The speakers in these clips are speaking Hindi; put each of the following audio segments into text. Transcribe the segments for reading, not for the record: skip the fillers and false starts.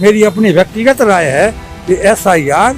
मेरी अपनी व्यक्तिगत राय है कि SIR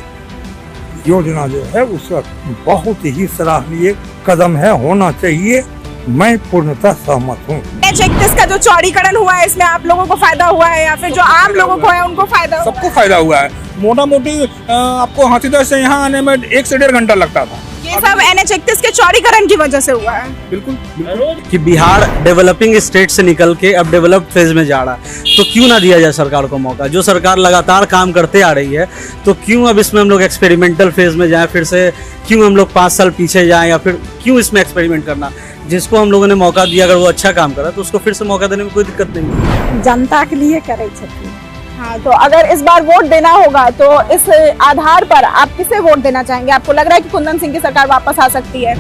योजना जो है उसका बहुत ही सराहनीय कदम है, होना चाहिए। मैं पूर्णतः सहमत हूँ। NH-31 का जो चौड़ीकरण हुआ है इसमें आप लोगों को फायदा हुआ है या फिर जो आम लोगों को है उनको फायदा हुआ? सबको फायदा हुआ है। मोटा मोटी आपको हाथीदह से यहाँ आने में 1 से 1.5 घंटा लगता था। ये सब NH-31 के चौड़ीकरण की वजह से हुआ है। बिल्कुल कि बिहार डेवलपिंग स्टेट से निकल के अब डेवलप्ड फेज में जा रहा है, तो क्यों ना दिया जाए सरकार को मौका। जो सरकार लगातार काम करते आ रही है, तो क्यों अब इसमें हम लोग एक्सपेरिमेंटल फेज में जाएं, फिर से क्यों हम लोग 5 साल पीछे जाएं, या फिर क्यों इसमें एक्सपेरिमेंट करना। जिसको हम लोगों ने मौका दिया, अगर वो अच्छा काम करा तो उसको फिर से मौका देने में कोई दिक्कत नहीं है। जनता के लिए करे छथिन। हाँ, तो अगर इस बार वोट देना होगा तो इस आधार पर आप किसे वोट देना चाहेंगे? आपको लग रहा है कि कुंदन सिंह की सरकार वापस आ सकती है?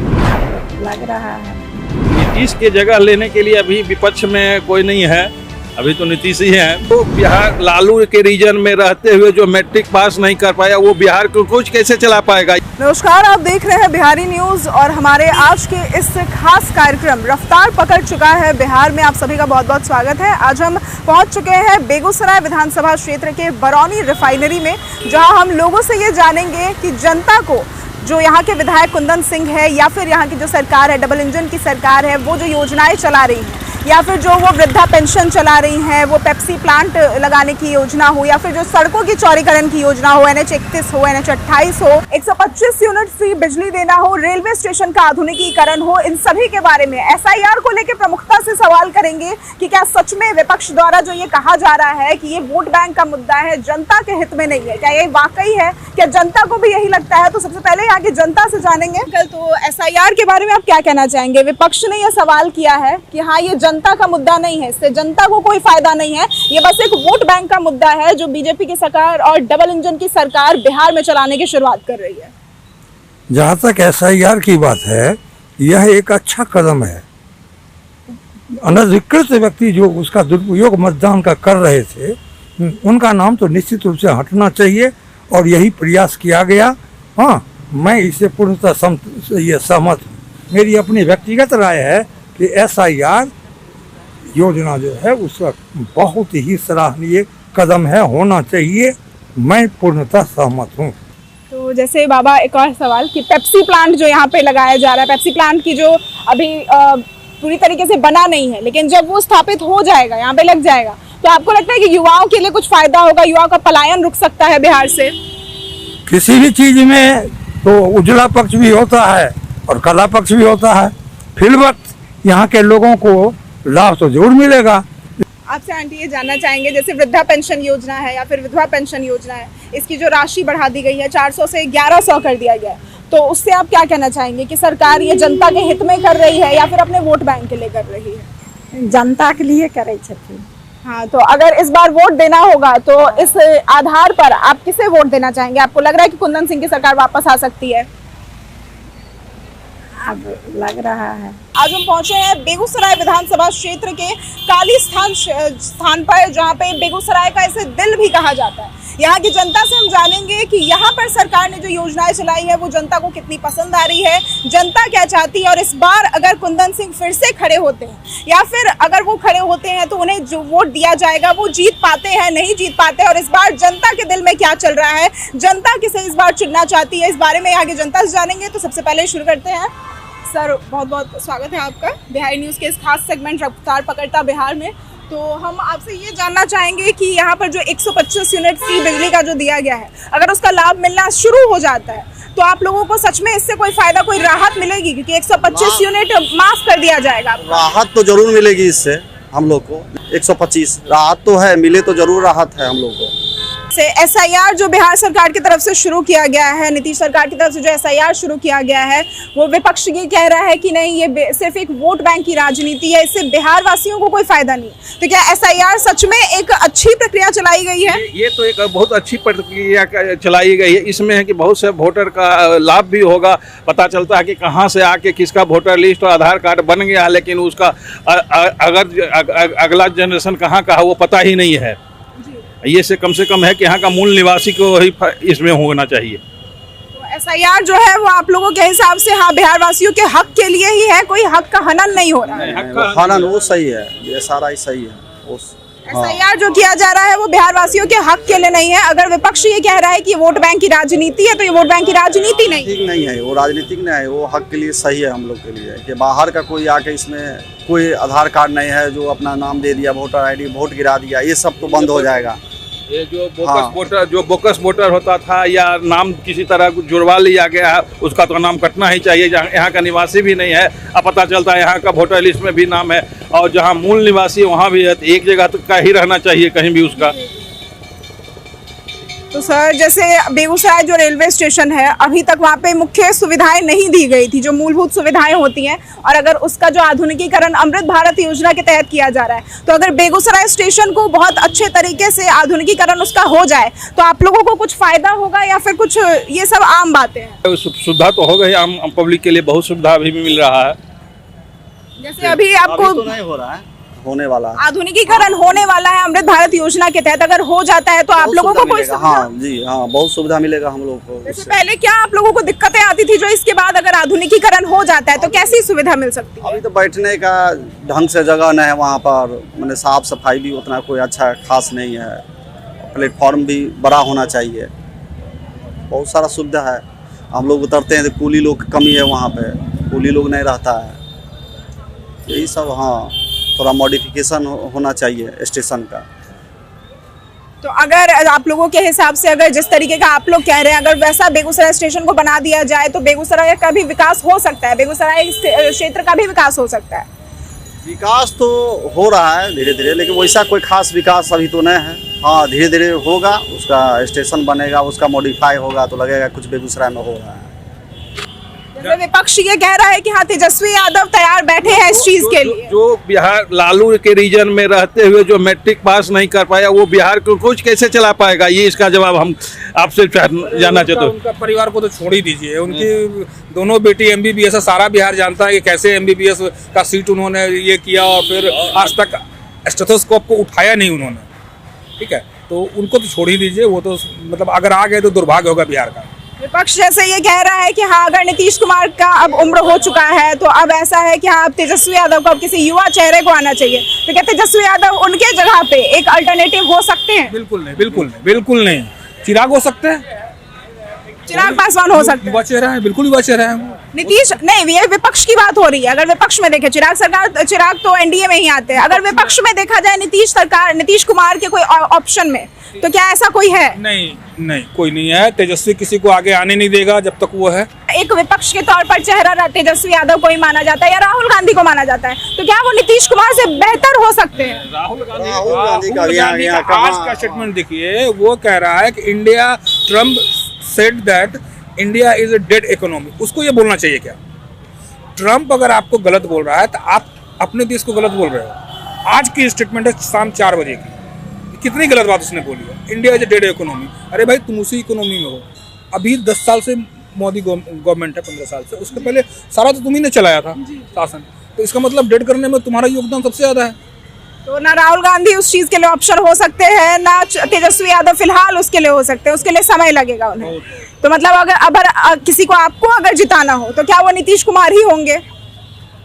लग रहा है नीतीश के जगह लेने के लिए अभी विपक्ष में कोई नहीं है, अभी तो नीतीश ही है। तो बिहार लालू के रीजन में रहते हुए जो मैट्रिक पास नहीं कर पाया, वो बिहार को कुछ कैसे चला पाएगा। नमस्कार, आप देख रहे हैं बिहारी न्यूज और हमारे आज के इस खास कार्यक्रम रफ्तार पकड़ चुका है बिहार में आप सभी का बहुत बहुत स्वागत है। आज हम पहुंच चुके हैं बेगूसराय विधानसभा क्षेत्र के बरौनी रिफाइनरी में, जहां हम लोगों से ये जानेंगे कि जनता को जो यहाँ के विधायक कुंदन सिंह है या फिर यहाँ की जो सरकार है, डबल इंजन की सरकार है, वो जो योजनाएं चला रही है या फिर जो वो वृद्धा पेंशन चला रही हैं, वो पेप्सी प्लांट लगाने की योजना हो या फिर जो सड़कों की चौड़ीकरण की योजना हो, NH-31 हो, NH-28 हो, 125 यूनिट फ्री बिजली देना हो, रेलवे स्टेशन का आधुनिकीकरण हो, इन सभी के बारे में SIR को लेकर प्रमुखता से सवाल करेंगे कि क्या सच में विपक्ष द्वारा जो ये कहा जा रहा है कि ये वोट बैंक का मुद्दा है, जनता के हित में नहीं है, क्या ये वाकई है? क्या जनता को भी यही लगता है? तो सबसे पहले यहाँ की जनता से जानेंगे। कल तो SIR के बारे में आप क्या कहना चाहेंगे? विपक्ष ने यह सवाल किया है कि हाँ, ये जनता का मुद्दा नहीं है, इससे जनता को कोई फायदा नहीं है, ये बस एक वोट बैंक का मुद्दा है जो बीजेपी की सरकार और डबल इंजन की सरकार बिहार में चलाने की शुरुआत कर रही है। जहाँ तक SIR की बात है, यह एक अच्छा कदम है। अनधिकृत व्यक्ति जो उसका दुरुपयोग मतदान का कर रहे थे, उनका नाम तो निश्चित रूप से हटना चाहिए और यही प्रयास किया गया। हाँ, मैं इससे पूर्णतः सहमत हूँ। मेरी अपनी व्यक्तिगत राय है कि SIR योजना जो है उसका बहुत ही सराहनीय कदम है, होना चाहिए। मैं पूर्णतः सहमत हूँ। तो जैसे बाबा, एक और सवाल कि पेप्सी प्लांट जो यहाँ पे लगाया जा रहा है, पेप्सी प्लांट की जो अभी पूरी तरीके से बना नहीं है, लेकिन जब वो स्थापित हो जाएगा, यहाँ पे लग जाएगा, तो आपको लगता है कि युवाओं के लिए कुछ फायदा होगा? युवाओं का पलायन रुक सकता है बिहार से? किसी भी चीज में तो उजला पक्ष भी होता है और काला पक्ष भी होता है। फिलवक्त यहाँ के लोगों को लाभ तो जरूर मिलेगा। आपसे आंटी ये जानना चाहेंगे, जैसे वृद्धा पेंशन योजना है या फिर विधवा पेंशन योजना है, इसकी जो राशि बढ़ा दी गई है, 400 से 1100 कर दिया गया है, तो उससे आप क्या कहना चाहेंगे कि सरकार ये जनता के हित में कर रही है या फिर अपने वोट बैंक के लिए कर रही है? जनता के लिए करे छथिन। हाँ, तो अगर इस बार वोट देना होगा तो इस आधार पर आप किसे वोट देना चाहेंगे? आपको लग रहा है कि कुंदन सिंह की सरकार वापस आ सकती है? अब लग रहा है। आज हम पहुंचे हैं बेगूसराय विधानसभा क्षेत्र के काली स्थान पर, जहां पे बेगूसराय का इसे दिल भी कहा जाता है। यहाँ की जनता से हम जानेंगे कि यहाँ पर सरकार ने जो योजनाएं चलाई है वो जनता को कितनी पसंद आ रही है, जनता क्या चाहती है, और इस बार अगर कुंदन सिंह फिर से खड़े होते हैं या फिर अगर वो खड़े होते हैं तो उन्हें जो वोट दिया जाएगा वो जीत पाते हैं, नहीं जीत पाते, और इस बार जनता के दिल में क्या चल रहा है, जनता किसे इस बार चुनना चाहती है, इस बारे में यहाँ की जनता से जानेंगे। तो सबसे पहले शुरू करते हैं। सर, बहुत बहुत स्वागत है आपका बिहारी न्यूज़ के इस खास सेगमेंट रफ्तार पकड़ता बिहार में। तो हम आपसे ये जानना चाहेंगे कि यहाँ पर जो 125 यूनिट फ्री बिजली का जो दिया गया है, अगर उसका लाभ मिलना शुरू हो जाता है तो आप लोगों को सच में इससे कोई फायदा, कोई राहत मिलेगी? क्योंकि 125 यूनिट माफ कर दिया जाएगा। राहत तो जरूर मिलेगी इससे हम लोग को। 125 राहत तो है, मिले तो जरूर राहत है हम लोग को। से SIR जो बिहार सरकार की तरफ से शुरू किया गया है, नीतीश सरकार की तरफ से जो SIR शुरू किया गया है, वो विपक्ष ये कह रहा है कि नहीं, ये सिर्फ एक वोट बैंक की राजनीति है, इससे बिहार वासियों को कोई फायदा नहीं। तो क्या SIR सच में एक अच्छी प्रक्रिया चलाई गई है? ये तो एक बहुत अच्छी प्रक्रिया चलाई गई है। इसमें है कि बहुत से वोटर का लाभ भी होगा, पता चलता है कि कहाँ से आके किसका वोटर लिस्ट और आधार कार्ड बन गया, लेकिन उसका अगला जनरेशन कहाँ का है वो पता ही नहीं है। ये से कम है कि यहाँ का मूल निवासी को ही इसमें होना चाहिए। तो SIR जो है वो आप लोगों के हिसाब से हाँ बिहार वासियों के हक के लिए ही है, कोई हक का हनन नहीं हो रहा है? हनन वो सही है, ये सारा ही सही है। SIR जो किया जा रहा है वो बिहार वासियों के हक के लिए नहीं है। अगर विपक्ष ये कह रहा है कि वोट बैंक की राजनीति है तो ये वोट बैंक की राजनीति नहीं है। ठीक नहीं है, वो राजनीतिक नहीं है, वो हक के लिए सही है हम लोग के लिए कि बाहर का कोई आके इसमें कोई आधार कार्ड नहीं है जो अपना नाम दे दिया, वोटर ID वोट गिरा दिया, ये सब तो बंद हो जाएगा। ये जो बोकस वोटर होता था या नाम किसी तरह जुड़वा लिया गया है उसका तो नाम कटना ही चाहिए। जहाँ यहाँ का निवासी भी नहीं है, अब पता चलता है यहाँ का वोटर लिस्ट में भी नाम है, और जहाँ मूल निवासी वहाँ भी है, तो एक जगह तक का ही रहना चाहिए कहीं भी उसका। तो सर जैसे बेगूसराय जो रेलवे स्टेशन है अभी तक वहाँ पे मुख्य सुविधाएं नहीं दी गई थी जो मूलभूत सुविधाएं होती हैं, और अगर उसका जो आधुनिकीकरण अमृत भारत योजना के तहत किया जा रहा है तो अगर बेगूसराय स्टेशन को बहुत अच्छे तरीके से आधुनिकीकरण उसका हो जाए तो आप लोगों को कुछ फायदा होगा या फिर कुछ ये सब आम बातें हैं? सुविधा तो हो गई, आम पब्लिक के लिए बहुत सुविधा अभी भी मिल रहा है। जैसे अभी आपको तो नहीं हो रहा है, होने वाला है, आधुनिकीकरण होने वाला है अमृत भारत योजना के तहत, अगर हो जाता है तो आप लोगों को कोई हाँ जी हाँ बहुत सुविधा मिलेगा हम लोग को। जैसे पहले क्या आप लोगों को दिक्कतें आती थी जो इसके बाद अगर आधुनिकीकरण हो जाता है तो कैसी सुविधा मिल सकती है? अभी तो बैठने का ढंग से जगह नहीं है वहाँ पर, मैंने साफ सफाई भी उतना कोई अच्छा खास नहीं है, प्लेटफॉर्म भी बड़ा होना चाहिए, बहुत सारा सुविधा है। हम लोग उतरते हैं तो कूली लोग की कमी है, वहाँ पे कूली लोग नहीं रहता है, यही सब। हाँ थोड़ा मॉडिफिकेशन होना चाहिए स्टेशन का। तो अगर आप लोगों के हिसाब से अगर जिस तरीके का आप लोग कह रहे हैं अगर वैसा बेगूसराय स्टेशन को बना दिया जाए तो बेगूसराय का भी विकास हो सकता है, बेगूसराय क्षेत्र का भी विकास हो सकता है। विकास तो हो रहा है धीरे धीरे, लेकिन वैसा कोई खास विकास अभी तो नहीं है। हाँ धीरे धीरे होगा, उसका स्टेशन बनेगा, उसका मॉडिफाई होगा तो लगेगा कुछ बेगूसराय में हो रहा है। जैसे विपक्ष ये कह रहा है कि हाँ तेजस्वी यादव तैयार बैठे हैं इस चीज के लिए। जो बिहार लालू के रीजन में रहते हुए जो मैट्रिक पास नहीं कर पाया वो बिहार को कुछ कैसे चला पाएगा, ये इसका जवाब हम आपसे जानना चाहते हैं। उनका परिवार को तो छोड़ ही दीजिए, उनकी दोनों बेटी MBBS है, सारा बिहार जानता है कि कैसे MBBS का सीट उन्होंने ये किया और फिर आज तक स्टेथोस्कोप को उठाया नहीं उन्होंने। ठीक है, तो उनको तो छोड़ ही दीजिए, वो तो मतलब अगर आ गए तो दुर्भाग्य होगा बिहार का। विपक्ष जैसे ये कह रहा है कि हाँ अगर नीतीश कुमार का अब उम्र हो चुका है तो अब ऐसा है कि हाँ अब तेजस्वी यादव को अब किसी युवा चेहरे को आना चाहिए, तो क्या तेजस्वी यादव उनके जगह पे एक अल्टरनेटिव हो सकते हैं? बिल्कुल नहीं, बिल्कुल नहीं, बिल्कुल नहीं। चिराग हो सकते हैं, चिराग पासवान हो सकते हैं, युवा चेहरा है, बिल्कुल युवा चेहरा है वो। नीतीश नहीं, ये विपक्ष की बात हो रही है। अगर विपक्ष में देखें चिराग तो NDA में ही आते हैं, अगर विपक्ष में देखा जाए नीतीश कुमार के कोई ऑप्शन में तो क्या ऐसा कोई है? नहीं कोई नहीं है। तेजस्वी किसी को आगे आने नहीं देगा जब तक वो है। एक विपक्ष के तौर पर चेहरा तेजस्वी यादव को ही माना जाता है या राहुल गांधी को माना जाता है, तो क्या वो नीतीश कुमार से बेहतर हो सकते हैं? राहुल गांधी का आज का स्टेटमेंट देखिए, वो कह रहा है कि India, Trump said that India is a dead economy. उसको ये बोलना चाहिए क्या? ट्रम्प अगर आपको गलत बोल रहा है तो आप अपने देश को गलत बोल रहे हो। आज की स्टेटमेंट है शाम 4 बजे की, कितनी गलत बात उसने बोली है। India is a dead economy, अरे भाई तुम उसी इकोनॉमी में हो। अभी 10 साल से मोदी गवर्नमेंट है, 15 साल से, उसके पहले सारा तो तुम ही ने चलाया था शासन, तो इसका मतलब डेड करने में तुम्हारा योगदान सबसे ज्यादा है। तो ना राहुल गांधी उस चीज के लिए ऑप्शन हो सकते हैं, ना तेजस्वी यादव फिलहाल उसके लिए हो सकते हैं, उसके लिए समय लगेगा उन्हें। तो मतलब अगर किसी को आपको अगर जिताना हो तो क्या वो नीतीश कुमार ही होंगे?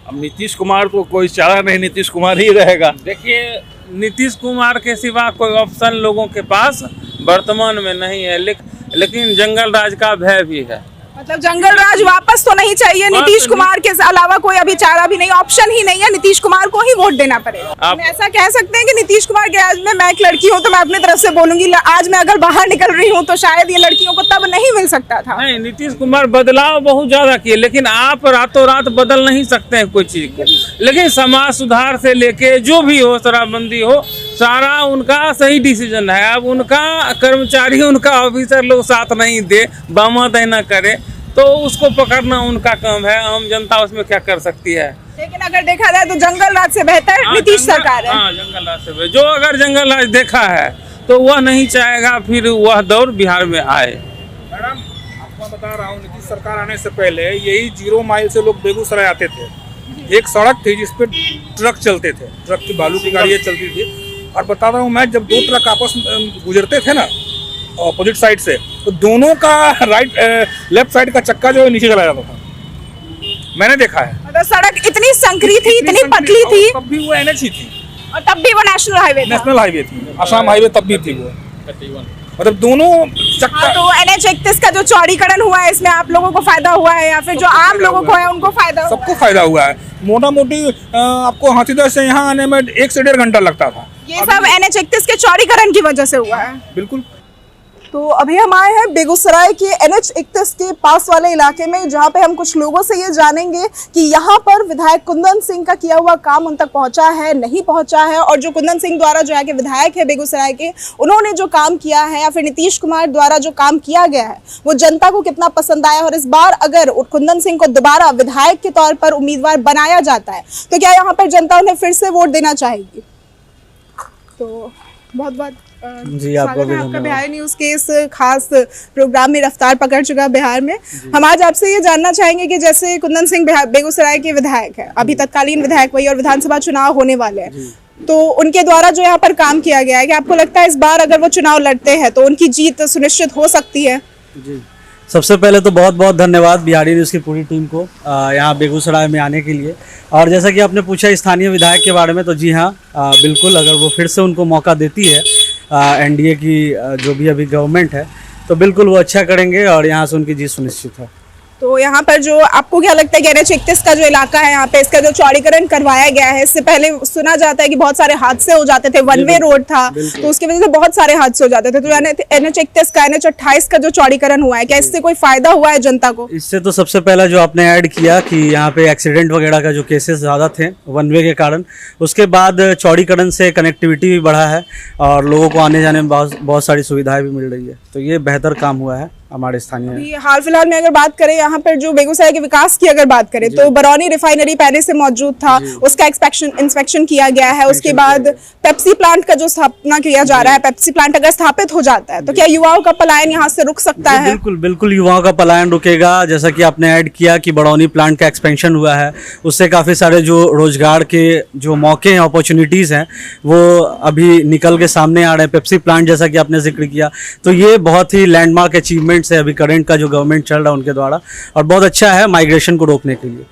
अब नीतीश कुमार तो कोई चारा नहीं, नीतीश कुमार ही रहेगा। देखिए नीतीश कुमार के सिवा कोई ऑप्शन लोगों के पास वर्तमान में नहीं है, लेकिन जंगल राज का भय भी है। मतलब जंगल राज वापस तो नहीं चाहिए, नीतीश कुमार के अलावा कोई अभी चारा भी नहीं, ऑप्शन ही नहीं है, नीतीश कुमार को ही वोट देना पड़ेगा। हम ऐसा कह सकते हैं कि नीतीश कुमार के आज मैं एक लड़की हूँ तो मैं अपनी तरफ से बोलूंगी, आज मैं अगर बाहर निकल रही हूँ तो शायद ये लड़कियों को तब नहीं मिल सकता था। नहीं, नीतीश कुमार बदलाव बहुत ज्यादा किए, लेकिन आप रातों रात बदल नहीं सकते हैं कोई चीज को। लेकिन समाज सुधार से लेके जो भी हो, शराबबंदी हो, सारा उनका सही डिसीजन है। अब उनका कर्मचारी, उनका ऑफिसर लोग साथ नहीं दे, बामा देना करे तो उसको पकड़ना उनका काम है। आम जनता उसमें क्या कर सकती है? लेकिन अगर देखा जाए तो जंगल राज से बेहतर नीतीश सरकार है। हाँ, जंगल राज से जो अगर जंगल राज देखा है तो वह नहीं चाहेगा फिर वह दौर बिहार में आए। मैडम आपको बता रहा हूँ, नीतीश सरकार आने से पहले यही 0 माइल से लोग बेगूसराय आते थे। एक सड़क थी जिसपे ट्रक चलते थे, ट्रक की बालू की गाड़ियाँ चलती थी। और बता रहा हूँ मैं, जब 2 ट्रक आपस में गुजरते थे ना अपोजिट साइड से, तो दोनों का लेफ्ट साइड का चक्का जो है नीचे चला जाता था, मैंने देखा है। मतलब सड़क इतनी संकरी थी, इतनी पतली थी, तब भी वो NH ही थी। और तब भी वो नेशनल हाईवे था। नेशनल हाईवे थी, असम हाईवे तब भी थी वो। मतलब दोनों चक्कर। तो NH-31 का जो चौड़ीकरण हुआ है इसमें आप लोगों को फायदा हुआ है या फिर जो आम लोगों को है उनको फायदा हुआ है? सबको फायदा हुआ है। मोटा मोटी आपको हाथीदह से यहाँ आने में 1 से 1.5 घंटा लगता था। ये सब NH-31 के चौड़ीकरण की वजह से हुआ है। बिल्कुल। तो अभी हम आए हैं बेगूसराय के NH-31 के पास वाले इलाके में, जहां पे हम कुछ लोगों से ये जानेंगे कि यहाँ पर विधायक कुंदन सिंह का किया हुआ काम उन तक पहुंचा है, नहीं पहुंचा है, और जो कुंदन सिंह द्वारा जो है कि विधायक है बेगूसराय के, उन्होंने जो काम किया है या फिर नीतीश कुमार द्वारा जो काम किया गया है वो जनता को कितना पसंद आया, और इस बार अगर कुंदन सिंह को दोबारा विधायक के तौर पर उम्मीदवार बनाया जाता है तो क्या यहाँ पर जनता उन्हें फिर से वोट देना चाहेगी। तो बहुत बहुत जी, आपका भी धन्यवाद। बिहार न्यूज के इस खास प्रोग्राम में रफ्तार पकड़ चुका बिहार में। हम आज आपसे ये जानना चाहेंगे कि जैसे कुंदन सिंह बेगूसराय के विधायक है, अभी तत्कालीन विधायक वही, और विधानसभा चुनाव होने वाले हैं, तो उनके द्वारा जो यहाँ पर काम किया गया है, कि आपको लगता है इस बार अगर वो चुनाव लड़ते हैं तो उनकी जीत सुनिश्चित हो सकती है? जी, सबसे पहले तो बहुत बहुत धन्यवाद बिहारी न्यूज़ की पूरी टीम को यहाँ बेगूसराय में आने के लिए। और जैसा कि आपने पूछा स्थानीय विधायक के बारे में, तो जी हाँ, बिल्कुल, अगर वो फिर से उनको मौका देती है NDA की जो भी अभी गवर्नमेंट है, तो बिल्कुल वो अच्छा करेंगे और यहाँ से उनकी जीत सुनिश्चित है। तो यहाँ पर जो आपको क्या लगता है कि NH-31 का जो इलाका है यहाँ पे, इसका जो चौड़ीकरण करवाया गया है, इससे पहले सुना जाता है कि बहुत सारे हादसे हो जाते थे, वन वे रोड था, तो उसकी वजह से बहुत सारे हादसे हो जाते थे। तो NH-31 का NH-28 का जो चौड़ीकरण हुआ है, क्या इससे कोई फायदा हुआ है जनता को? इससे तो सबसे पहला जो आपने ऐड किया कि यहाँ पे एक्सीडेंट वगैरह का जो केसेस ज़्यादा थे वन वे के कारण, उसके बाद चौड़ीकरण से कनेक्टिविटी भी बढ़ा है और लोगों को आने जाने में बहुत सारी सुविधाएं भी मिल रही है। तो ये बेहतर काम हुआ है हमारे स्थानीय। हाल फिलहाल में अगर बात करें यहाँ पर जो बेगूसराय के विकास की अगर बात करें, तो बरौनी रिफाइनरी पहले से मौजूद था, उसका इंस्पेक्शन किया गया है। उसके बाद पेप्सी प्लांट का जो स्थापना किया जा रहा है, पेप्सी प्लांट अगर स्थापित हो जाता है तो क्या युवाओं का पलायन यहाँ से रुक सकता है? बिल्कुल बिल्कुल, युवाओं का पलायन रुकेगा। जैसा कि आपने ऐड किया कि बरौनी प्लांट का एक्सपेंशन हुआ है, उससे काफ़ी सारे जो रोजगार के जो मौके हैं, अपॉर्चुनिटीज़ हैं, वो अभी निकल के सामने आ रहे हैं। पेप्सी प्लांट जैसा कि आपने जिक्र किया, तो ये बहुत ही लैंडमार्क अचीवमेंट है अभी करंट का जो गवर्नमेंट चल रहा है उनके द्वारा, और बहुत अच्छा है माइग्रेशन को रोकने के लिए।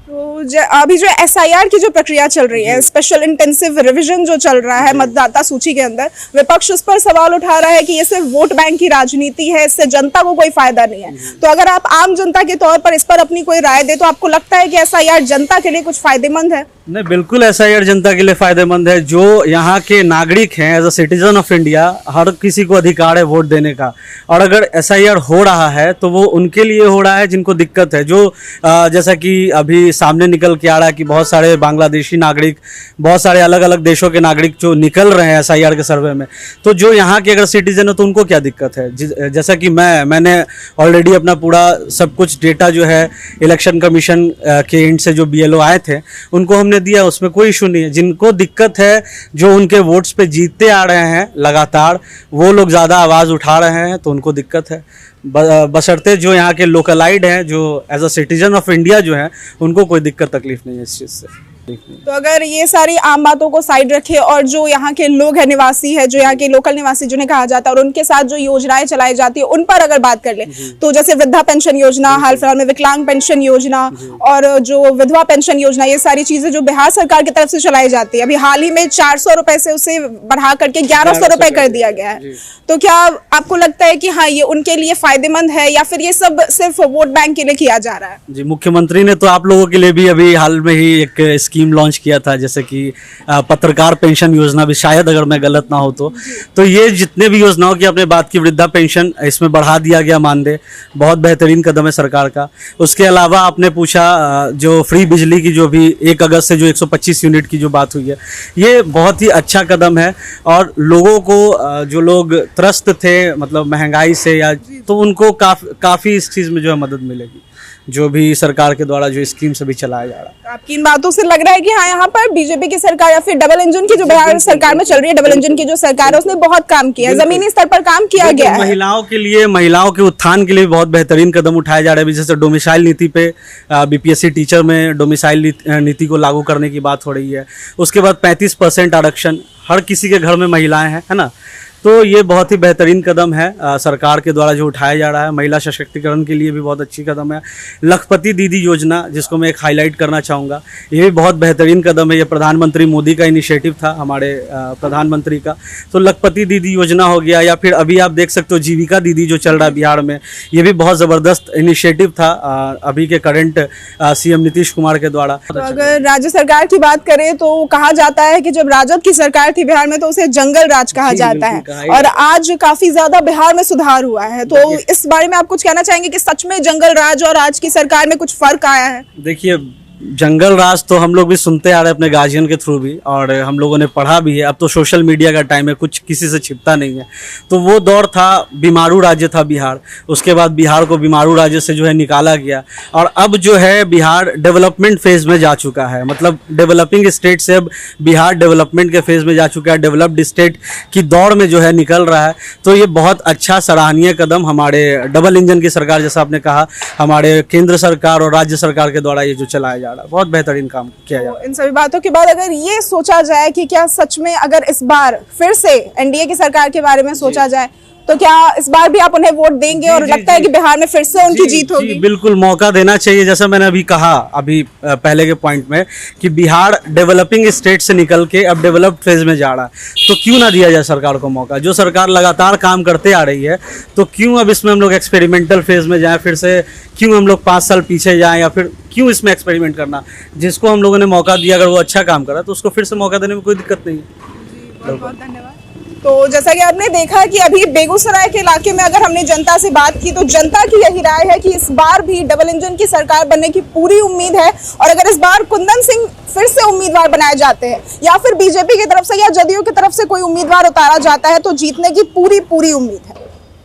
तो अभी जो SIR की जो प्रक्रिया चल रही है, स्पेशल इंटेंसिव रिवीजन जो चल रहा है मतदाता सूची के अंदर, विपक्ष उस पर सवाल उठा रहा है कि ये सिर्फ वोट बैंक की राजनीति है, इससे जनता को कोई फायदा नहीं है। तो अगर आप आम जनता के तौर पर इस पर अपनी कोई राय दे, तो आपको लगता है कि SIR जनता के लिए कुछ फायदेमंद है? नहीं, बिल्कुल SIR जनता के लिए फायदेमंद है। जो यहाँ के नागरिक हैं, as a citizen of India, हर किसी को अधिकार है वोट देने का, और अगर SIR हो रहा है तो वो उनके लिए हो रहा है जिनको दिक्कत है। जो जैसा कि अभी सामने निकल के आ रहा है कि बहुत सारे बांग्लादेशी नागरिक, बहुत सारे अलग अलग देशों के नागरिक जो निकल रहे हैं SIR के सर्वे में, तो जो यहाँ के अगर सिटीजन है तो उनको क्या दिक्कत है। जैसा कि मैंने ऑलरेडी अपना पूरा सब कुछ डेटा जो है इलेक्शन कमीशन के एंड से जो BLO आए थे उनको हमने दिया, उसमें कोई इशू नहीं है। जिनको दिक्कत है, जो उनके वोट्स पे जीतते आ रहे हैं लगातार, वो लोग ज़्यादा आवाज़ उठा रहे हैं, तो उनको दिक्कत है। बशर्ते जो यहाँ के लोकलाइड हैं, जो as a citizen of India जो हैं, उनको कोई दिक्कत तकलीफ नहीं है इस चीज़ से। तो अगर ये सारी आम बातों को साइड रखे और जो यहाँ के लोग हैं, निवासी है, जो यहाँ के लोकल निवासी जिन्हें कहा जाता है, और उनके साथ जो योजनाएं चलाई जाती है उन पर अगर बात कर ले, तो जैसे वृद्धा पेंशन योजना, हाल फिलहाल में विकलांग पेंशन योजना और जो विधवा पेंशन योजना, ये सारी चीजें जो बिहार सरकार की तरफ से चलाई जाती है, अभी हाल ही में 400 रुपए से उसे बढ़ा करके 1100 रुपए कर दिया गया है। तो क्या आपको लगता है कि हाँ, ये उनके लिए फायदेमंद है, या फिर ये सब सिर्फ वोट बैंक के लिए किया जा रहा है? जी, मुख्यमंत्री ने तो आप लोगों के लिए भी अभी हाल में ही एक स्कीम लॉन्च किया था, जैसे कि पत्रकार पेंशन योजना भी, शायद अगर मैं गलत ना हो तो ये जितने भी योजनाओं की आपने बात की, वृद्धा पेंशन इसमें बढ़ा दिया गया मानदेय, बहुत बेहतरीन कदम है सरकार का। उसके अलावा आपने पूछा जो फ्री बिजली की, जो भी 1 अगस्त से जो 125 यूनिट की जो बात हुई है, ये बहुत ही अच्छा कदम है। और लोगों को जो लोग त्रस्त थे मतलब महंगाई से, या तो उनको काफ़ी इस चीज़ में जो है मदद मिलेगी, जो भी सरकार के द्वारा जो स्कीम सभी चलाया जा रहा है। आपकी इन बातों से लग रहा है कि हाँ, यहाँ पर बीजेपी की सरकार या फिर डबल इंजन की जो बिहार सरकार में चल रही है, डबल इंजन की जो सरकार है, उसने बहुत काम किया है, जमीनी स्तर पर काम किया गया है। महिलाओं के लिए, महिलाओं के उत्थान के लिए बहुत बेहतरीन कदम उठाए जा रहे हैं। जैसे डोमिसाइल नीति पे BPSC टीचर में डोमिसाइल नीति को लागू करने की बात हो रही है। उसके बाद 35% आरक्षण, हर किसी के घर में महिलाएं हैं, है ना। तो ये बहुत ही बेहतरीन कदम है सरकार के द्वारा जो उठाया जा रहा है। महिला सशक्तिकरण के लिए भी बहुत अच्छी कदम है। लखपति दीदी योजना, जिसको मैं एक हाईलाइट करना चाहूँगा, ये भी बहुत बेहतरीन कदम है। ये प्रधानमंत्री मोदी का इनिशिएटिव था, हमारे प्रधानमंत्री का। तो लखपति दीदी योजना हो गया, या फिर अभी आप देख सकते हो जीविका दीदी जो चल रहा है बिहार में, ये भी बहुत ज़बरदस्त इनिशिएटिव था अभी के करंट सीएम नीतीश कुमार के द्वारा। तो अगर राज्य सरकार की बात करें तो कहा जाता है कि जब राजद की सरकार थी बिहार में तो उसे जंगल राज कहा जाता है, और आज काफी ज्यादा बिहार में सुधार हुआ है। तो इस बारे में आप कुछ कहना चाहेंगे कि सच में जंगल राज और आज की सरकार में कुछ फर्क आया है? देखिए, जंगल राज तो हम लोग भी सुनते आ रहे हैं अपने गार्जियन के थ्रू भी, और हम लोगों ने पढ़ा भी है। अब तो सोशल मीडिया का टाइम है, कुछ किसी से छिपता नहीं है। तो वो दौर था, बीमारू राज्य था बिहार, उसके बाद बिहार को बीमारू राज्य से जो है निकाला गया, और अब जो है बिहार डेवलपमेंट फेज में जा चुका है। मतलब डेवलपिंग स्टेट से अब बिहार डेवलपमेंट के फेज में जा चुका है, डेवलप्ड स्टेट की दौड़ में जो है निकल रहा है। तो ये बहुत अच्छा सराहनीय कदम हमारे डबल इंजन की सरकार, जैसा आपने कहा, हमारे केंद्र सरकार और राज्य सरकार के द्वारा ये जो चलाया जा रहा है, बहुत बेहतरीन काम किया जा रहा है। इन सभी बातों के बाद अगर ये सोचा जाए कि क्या सच में अगर इस बार फिर से एनडीए की सरकार के बारे में सोचा जाए तो क्या इस बार भी आप उन्हें वोट देंगे? और लगता है कि बिहार में फिर से उनकी जीत होगी? बिल्कुल, मौका देना चाहिए। जैसा मैंने अभी कहा पहले के पॉइंट में कि बिहार डेवलपिंग स्टेट से निकल के अब डेवलप्ड फेज में जा रहा है, तो क्यों ना दिया जाए सरकार को मौका? जो सरकार लगातार काम करते आ रही है, तो क्यों अब इसमें हम लोग एक्सपेरिमेंटल फेज में जाएं? फिर से क्यों हम लोग 5 साल पीछे जाएं, या फिर क्यों इसमें एक्सपेरिमेंट करना? जिसको हम लोगों ने मौका दिया, अगर वो अच्छा काम करा तो उसको फिर से मौका देने में कोई दिक्कत नहीं है। बहुत बहुत धन्यवाद। तो जैसा कि आपने देखा कि अभी बेगूसराय के इलाके में अगर हमने जनता से बात की तो जनता की यही राय है कि इस बार भी डबल इंजन की सरकार बनने की पूरी उम्मीद है, और अगर इस बार कुंदन सिंह फिर से उम्मीदवार बनाए जाते हैं या फिर बीजेपी की तरफ से या जदयू की तरफ से कोई उम्मीदवार उतारा जाता है तो जीतने की पूरी उम्मीद है।